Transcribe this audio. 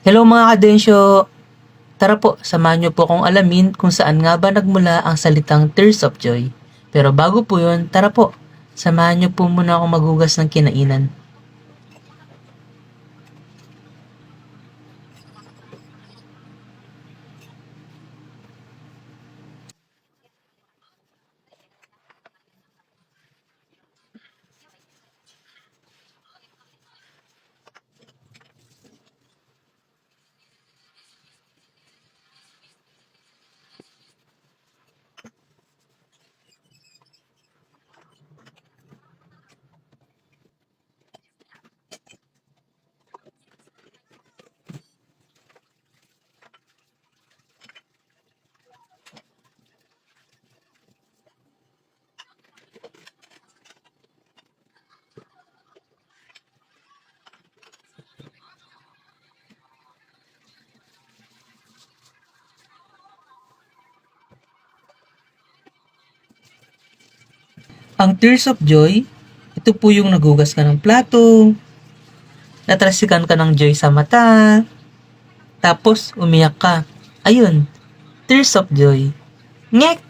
Hello mga kadensyo! Tara po, samahan niyo po akong alamin kung saan nga ba nagmula ang salitang Tears of Joy. Pero bago po yun, tara po, samahan niyo po muna akong maghugas ng kinainan. Ang Tears of Joy, ito po yung naghugas ka ng plato, natrasikan ka ng joy sa mata, tapos umiyak ka. Ayun, Tears of Joy. Ngek!